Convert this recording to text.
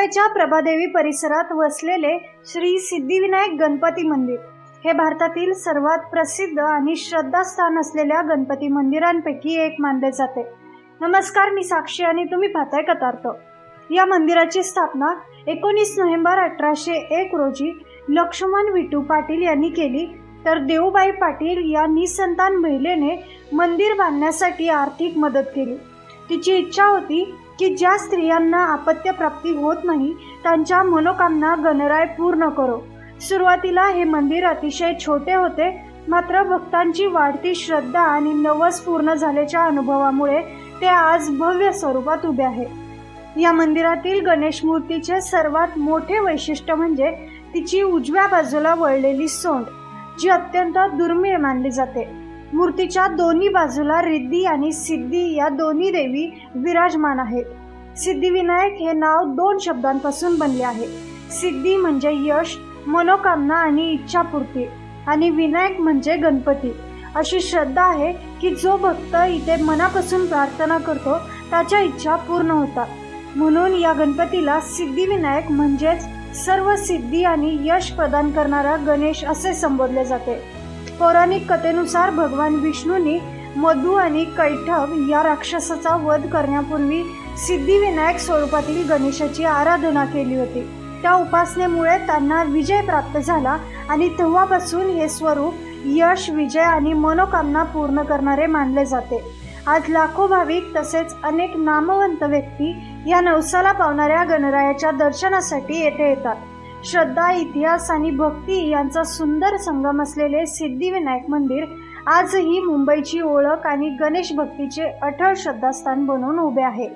मुंबईच्या प्रभादेवी परिसरात वसलेले श्री सिद्धिविनायक गणपती मंदिर हे भारतातील सर्वात प्रसिद्ध आणि श्रद्धास्थान असलेल्या गणपती मंदिरांपैकी एक मानले जाते। नमस्कार, मी साक्षी आणि तुम्ही पाहताय कथार्थ। या मंदिराची स्थापना 19 नोव्हेंबर 1801 रोजी लक्ष्मण विठू पाटील यांनी केली, तर देऊबाई पाटील या निसंतान महिलेने मंदिर बांधण्यासाठी आर्थिक मदत केली। तिची इच्छा होती की ज्या स्त्रियांना अपत्य प्राप्ती होत नाही त्यांच्या मनोकामना गणराय पूर्ण करो। सुरुवातीला हे मंदिर अतिशय छोटे होते, मात्र भक्तांची वाढती श्रद्धा आणि नवस पूर्ण झाल्याच्या अनुभवामुळे ते आज भव्य स्वरूपात उभे आहे। या मंदिरातील गणेश मूर्तीचे सर्वात मोठे वैशिष्ट्य म्हणजे तिची उजव्या बाजूला वळलेली सोंड, जी अत्यंत दुर्मिळ मानली जाते। मूर्तीच्या दोन्ही बाजूला रिद्धी आणि सिद्धी या दोन्ही देवी विराजमान आहेत। सिद्धिविनायक हे नाव 2 शब्दांपासून बनले आहे। सिद्धी म्हणजे यश, मनोकामना आणि इच्छापूर्ती, आणि विनायक म्हणजे गणपती। अशी श्रद्धा आहे की जो भक्त इथे मनापासून प्रार्थना करतो त्याच्या इच्छा पूर्ण होतात। म्हणून या गणपतीला सिद्धिविनायक म्हणजेच सर्व सिद्धी आणि यश प्रदान करणारा गणेश असे संबोधले जाते। पौराणिक कथेनुसार भगवान विष्णूंनी मधु आणि कैटभ या राक्षसाचा वध करण्यापूर्वी सिद्धिविनायक स्वरूपातील गणेशाची आराधना केली होती। त्या उपासनेमुळे त्यांना विजय प्राप्त झाला आणि तेव्हापासून हे स्वरूप यश, विजय आणि मनोकामना पूर्ण करणारे मानले जाते। आज लाखो भाविक तसेच अनेक नामवंत व्यक्ती या नवसाला पावणाऱ्या गणरायाच्या दर्शनासाठी येथे येतात। श्रद्धा, इतिहास आणि भक्ती यांचा सुंदर संगम असलेले सिद्धिविनायक मंदिर आजही मुंबईची ओळख आणि गणेश भक्तीचे अढळ श्रद्धास्थान बनून उभे आहे।